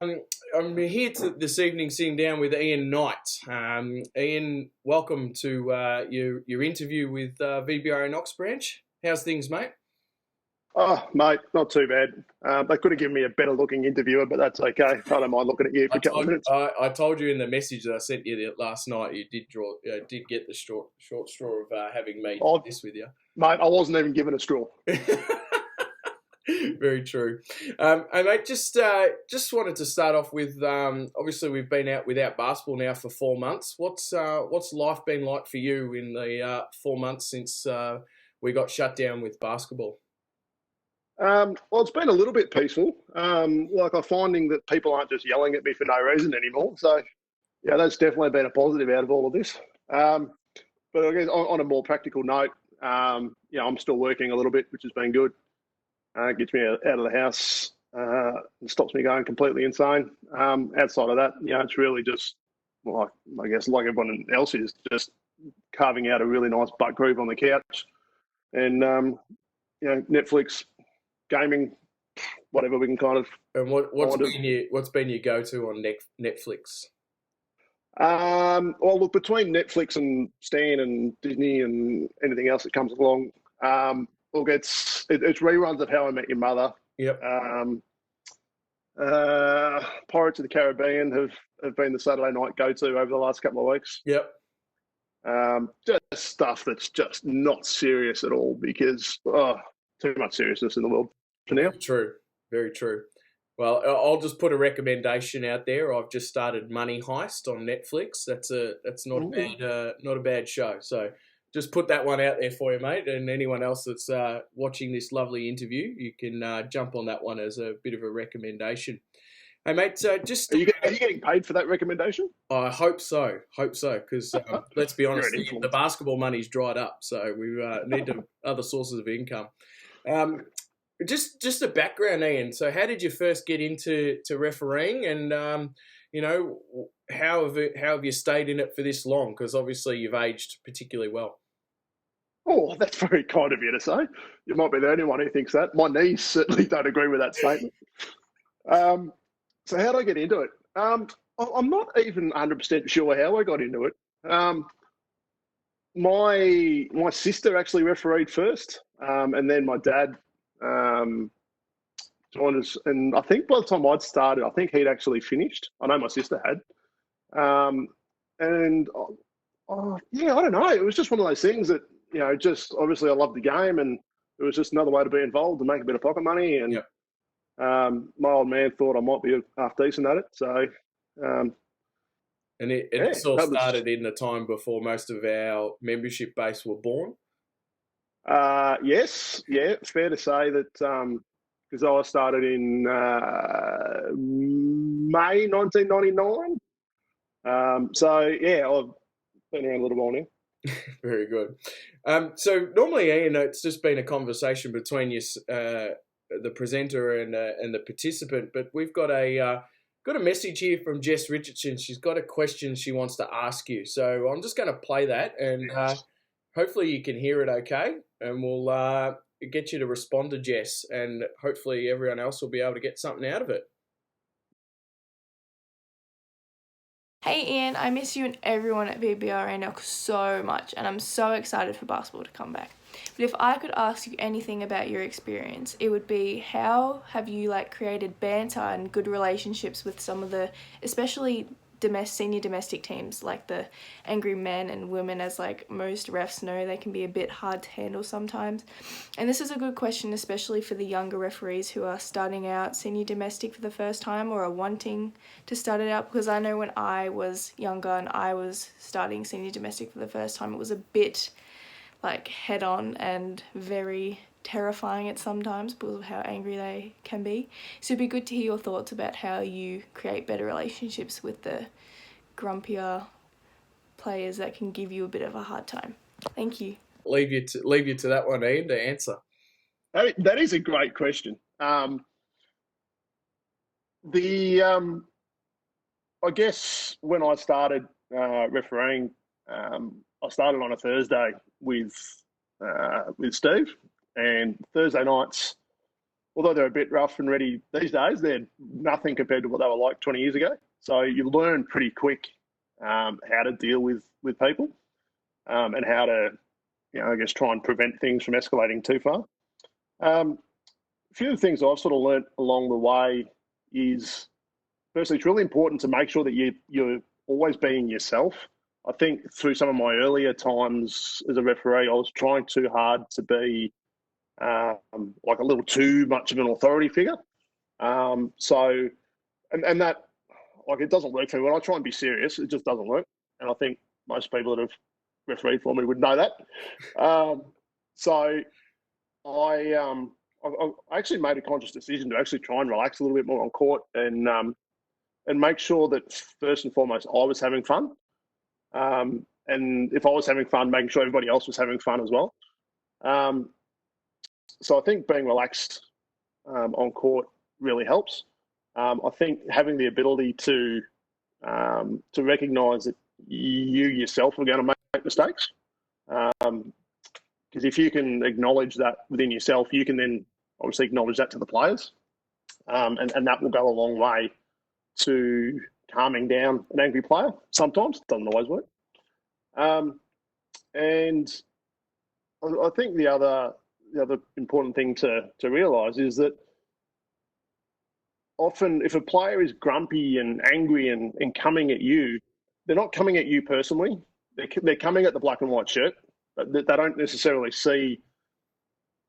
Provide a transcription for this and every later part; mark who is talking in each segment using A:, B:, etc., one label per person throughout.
A: I'm here this evening sitting down with Ian Knight. Ian, welcome to your interview with VBRA Knox branch. How's things, mate?
B: Oh, mate, not too bad. They could have given me a better looking interviewer, but that's okay. I don't mind looking at you for
A: I
B: a couple of
A: told
B: minutes.
A: I told you in the message that I sent you last night. You did get the short straw of having me do
B: Oh,
A: this with you.
B: mate, I wasn't even given a straw.
A: Very true. And mate, just wanted to start off with obviously we've been out without basketball now for 4 months. What's life been like for you in the 4 months since we got shut down with basketball?
B: Well, it's been a little bit peaceful. Like I'm finding that people aren't just yelling at me for no reason anymore. So, yeah, that's definitely been a positive out of all of this. But I guess on a more practical note, I'm still working a little bit, which has been good. Gets me out of the house, and stops me going completely insane. Outside of that, it's really just, well, I guess like everyone else is, just carving out a really nice butt groove on the couch and, Netflix, gaming, whatever we can kind of
A: And
B: find it.
A: what's been your go to on Netflix?
B: Well, look, between Netflix and Stan and Disney and anything else that comes along, look, it's reruns of How I Met Your Mother.
A: Yep.
B: Pirates of the Caribbean have been the Saturday night go-to over the last couple of weeks.
A: Yep.
B: Just stuff that's just not serious at all because too much seriousness in the world for now.
A: Very true. Very true. Well, I'll just put a recommendation out there. I've just started Money Heist on Netflix. That's not a bad show. So just put that one out there for you, mate. And anyone else that's watching this lovely interview, you can jump on that one as a bit of a recommendation. Hey, mate,
B: are you getting paid for that recommendation?
A: I hope so. Because let's be honest, the basketball money's dried up, so we need other sources of income. Just a background, Ian. So, how did you first get into refereeing, and how have you stayed in it for this long? Because obviously you've aged particularly well.
B: Oh, that's very kind of you to say. You might be the only one who thinks that. My knees certainly don't agree with that statement. So how did I get into it? I'm not even 100% sure how I got into it. My sister actually refereed first, and then my dad joined us. And I think by the time I'd started, I think he'd actually finished. I know my sister had. And yeah, I don't know. It was just one of those things that, just obviously I loved the game, and it was just another way to be involved and make a bit of pocket money. And
A: Yep.
B: My old man thought I might be half decent at it. So,
A: and this all started in the time before most of our membership base were born.
B: Yes, yeah, fair to say that because I started in May 1999. So yeah, I've been around a little while now.
A: Very good. So normally, Ian, it's just been a conversation between you, the presenter and the participant, but we've got a message here from Jess Richardson. She's got a question she wants to ask you. So I'm just going to play that, and hopefully you can hear it okay, and we'll get you to respond to Jess, and hopefully everyone else will be able to get something out of it.
C: Hey Ian, I miss you and everyone at VBRA Knox so much, and I'm so excited for basketball to come back. But if I could ask you anything about your experience, it would be how have you created banter and good relationships with some of the, especially senior domestic teams, like the angry men and women, as most refs know, they can be a bit hard to handle sometimes. And this is a good question, especially for the younger referees who are starting out senior domestic for the first time or are wanting to start it out, because I know when I was younger and I was starting senior domestic for the first time, it was a bit head on and very terrifying at sometimes because of how angry they can be. So it'd be good to hear your thoughts about how you create better relationships with the grumpier players that can give you a bit of a hard time. Thank you.
A: Leave you to that one, Ian, to answer.
B: That is a great question. I guess when I started refereeing, I started on a Thursday with Steve, and Thursday nights although they're a bit rough and ready these days, they're nothing compared to what they were like 20 years ago. So you learn pretty quick how to deal with people and how to, I guess, try and prevent things from escalating too far. A few of the things I've sort of learnt along the way is, firstly, it's really important to make sure that you're always being yourself. I think through some of my earlier times as a referee, I was trying too hard to be like a little too much of an authority figure. So that, like, it doesn't work for me. When I try and be serious, it just doesn't work. And I think most people that have refereed for me would know that. So I actually made a conscious decision to actually try and relax a little bit more on court and make sure that first and foremost I was having fun. And if I was having fun, making sure everybody else was having fun as well. So I think being relaxed on court really helps. I think having the ability to recognise that you yourself are going to make mistakes, because if you can acknowledge that within yourself, you can then obviously acknowledge that to the players, and that will go a long way to calming down an angry player. Sometimes it doesn't always work. And I think the other important thing to realise is that often if a player is grumpy and angry and coming at you, they're not coming at you personally. They're coming at the black and white shirt, but they don't necessarily see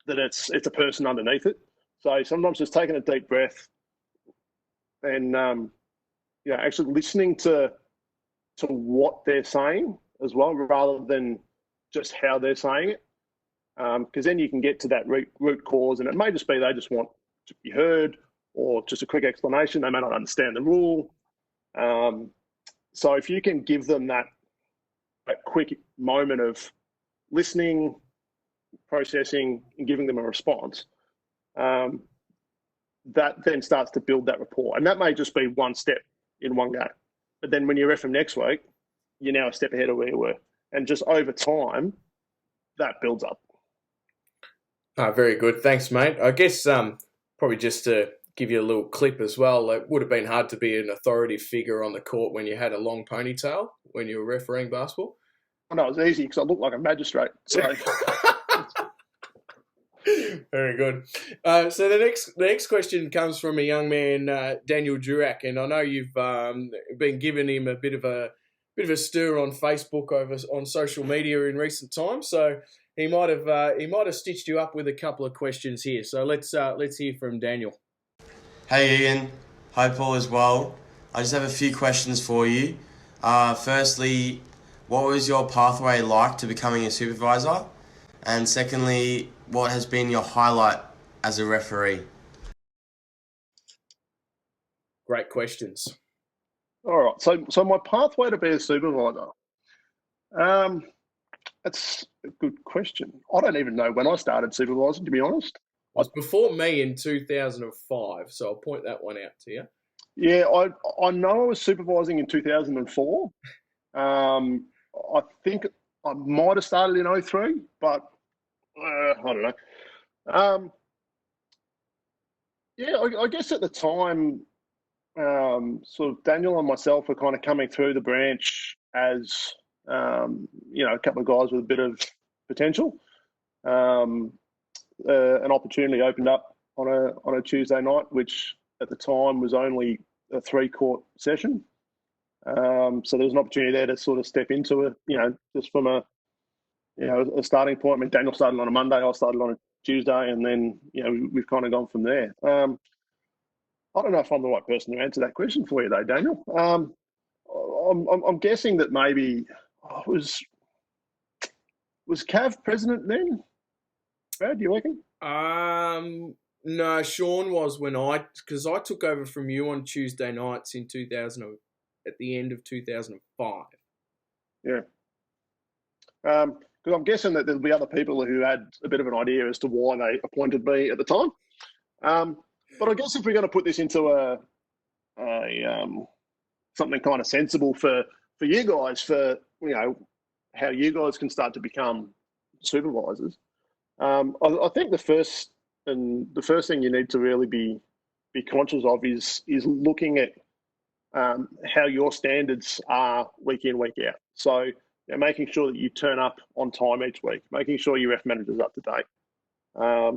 B: that it's a person underneath it. So sometimes just taking a deep breath and actually listening to what they're saying as well, rather than just how they're saying it, because then you can get to that root cause, and it may just be they just want to be heard, or just a quick explanation. They may not understand the rule. So if you can give them that quick moment of listening, processing, and giving them a response, that then starts to build that rapport. And that may just be one step in one game. But then when you ref them next week, you're now a step ahead of where you were. And just over time, that builds up.
A: Very good. Thanks, mate. I guess probably just to give you a little clip as well, it would have been hard to be an authority figure on the court when you had a long ponytail when you were refereeing basketball.
B: I know it was easy because I looked like a magistrate. So.
A: Very good. So the next question comes from a young man, Daniel Durack, and I know you've been giving him a bit of a stir on Facebook on social media in recent times. So he might have stitched you up with a couple of questions here. So let's hear from Daniel.
D: Hey Ian, hope all is well. I just have a few questions for you. Firstly, what was your pathway like to becoming a supervisor? And secondly, what has been your highlight as a referee?
A: Great questions.
B: All right. So my pathway to be a supervisor, that's a good question. I don't even know when I started supervising, to be honest.
A: It was before me in 2005, so I'll point that one out to you.
B: Yeah, I know I was supervising in 2004. I think I might have started in 03, but I don't know. I guess at the time, sort of Daniel and myself were kind of coming through the branch as, a couple of guys with a bit of potential. An opportunity opened up on a Tuesday night, which at the time was only a 3-court session. So there was an opportunity there to sort of step into it, just from a starting point. I mean, Daniel started on a Monday, I started on a Tuesday, and then, we've kind of gone from there. I don't know if I'm the right person to answer that question for you, though, Daniel. I'm guessing that maybe was Cav president then? Brad, do you reckon?
A: No, Sean was because I took over from you on Tuesday nights in 2000, at the end of 2005.
B: Yeah. Because I'm guessing that there'll be other people who had a bit of an idea as to why they appointed me at the time. But I guess if we're going to put this into a something kind of sensible for you guys, for how you guys can start to become supervisors, I think the first and the first thing you need to really be conscious of is looking at how your standards are week in, week out. So making sure that you turn up on time each week, making sure your ref manager's up to date,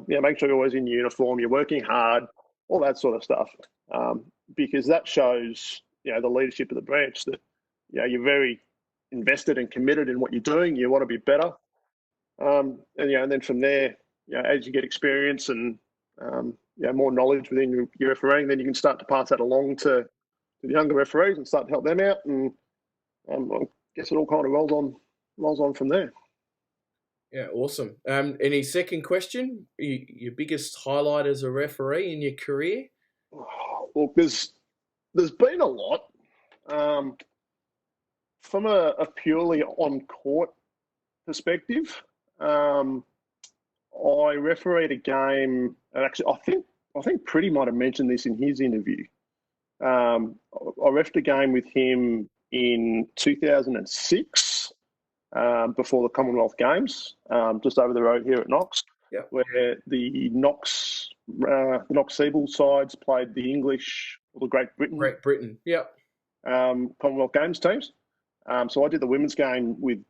B: making sure you're always in uniform, you're working hard, all that sort of stuff, because that shows the leadership of the branch that you're very invested and committed in what you're doing. You want to be better, and then from there, as you get experience and more knowledge within your refereeing, then you can start to pass that along to the younger referees and start to help them out. And I guess it all kind of rolls on from there.
A: Yeah, awesome. Any second question? Your biggest highlight as a referee in your career?
B: Well, there's been a lot. From a purely on court perspective, I refereed a game, and actually, I think Pretty might have mentioned this in his interview. I refed a game with him in 2006, before the Commonwealth Games, just over the road here at Knox, where the Knox Seabull sides played the English or the Great Britain, Commonwealth Games teams. So I did the women's game with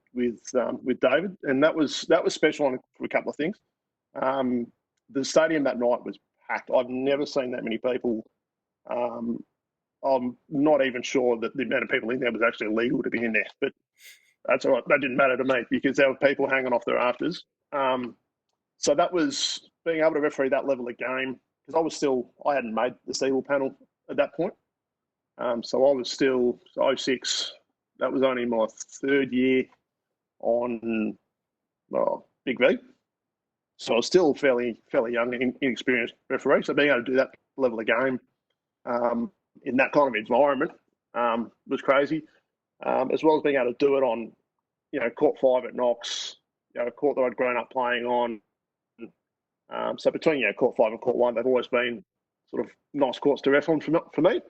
B: David, and that was special for a couple of things. The stadium that night was packed. I've never seen that many people. I'm not even sure that the amount of people in there was actually legal to be in there, but that's all right. That didn't matter to me because there were people hanging off their rafters. So that was being able to referee that level of game, because I hadn't made the Seagull panel at that point. So I was still 06. That was only my third year on Big V. So I was still fairly young and inexperienced referee. So being able to do that level of game in that kind of environment was crazy. As well as being able to do it on, Court 5 at Knox, a court that I'd grown up playing on. So between Court 5 and Court 1, they've always been sort of nice courts to ref on for me.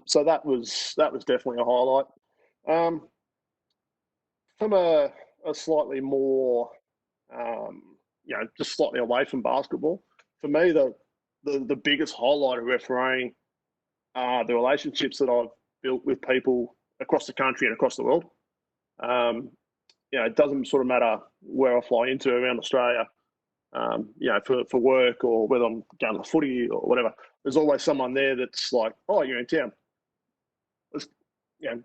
B: So that was definitely a highlight. From a slightly more, just slightly away from basketball, for me the biggest highlight of refereeing are the relationships that I've built with people across the country and across the world. It doesn't sort of matter where I fly into around Australia, for work, or whether I'm going to the footy or whatever. There's always someone there that's like, "Oh, you're in town. Let's,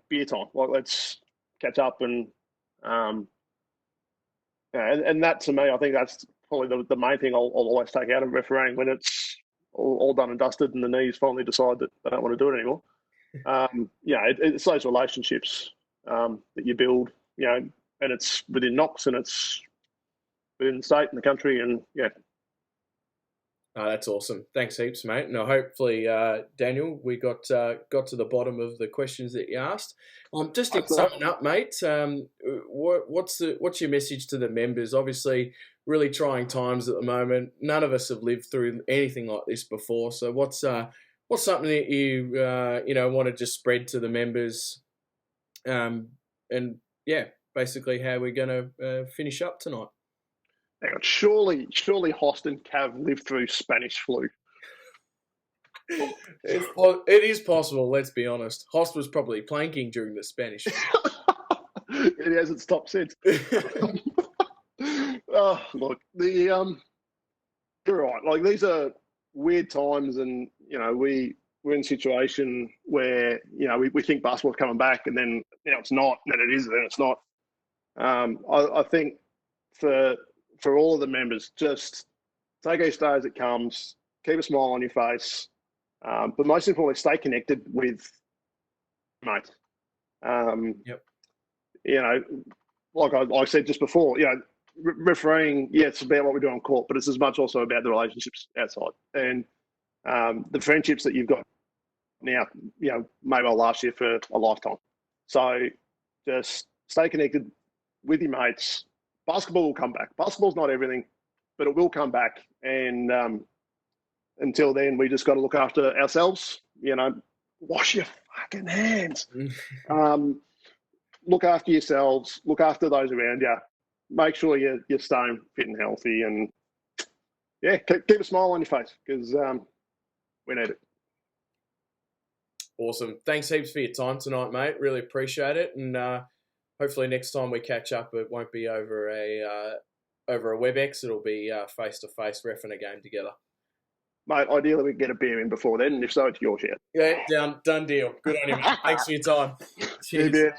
B: beer time. Like, let's catch up." And and that, to me, I think that's probably the main thing I'll always take out of refereeing when it's all done and dusted and the knees finally decide that they don't want to do it anymore. It's those relationships that you build, and it's within Knox and it's within the state and the country, and
A: Oh, that's awesome. Thanks heaps, mate. Now, hopefully, Daniel, we got to the bottom of the questions that you asked. Just to sum it up, mate, what's your message to the members? Obviously, really trying times at the moment. None of us have lived through anything like this before. So, what's something that you want to just spread to the members? And basically, how we're going to finish up tonight.
B: Hang on, surely Host and Cav lived through Spanish flu.
A: It is possible, let's be honest. Host was probably planking during the Spanish flu.
B: It hasn't stopped since. Look, you're right. Like, these are weird times, and we're in a situation where we think basketball's coming back, and then it's not, and then it is, and then it's not. I think for all of the members, just take each day as it comes, keep a smile on your face, but most importantly, stay connected with mates. Like I said just before, refereeing, it's about what we do on court, but it's as much also about the relationships outside, and the friendships that you've got now, may well last you for a lifetime. So just stay connected with your mates. Basketball will come back. Basketball's not everything, but it will come back. And until then, we just got to look after ourselves. Wash your fucking hands. Look after yourselves. Look after those around you. Make sure you're staying fit and healthy. And yeah, keep a smile on your face because we need it.
A: Awesome. Thanks heaps for your time tonight, mate. Really appreciate it. And hopefully next time we catch up, it won't be over a WebEx. It'll be face-to-face reffing a game together.
B: Mate, ideally we can get a beer in before then, and if so, it's your share.
A: Yeah, done deal. Good on you, mate. Thanks for your time. Cheers.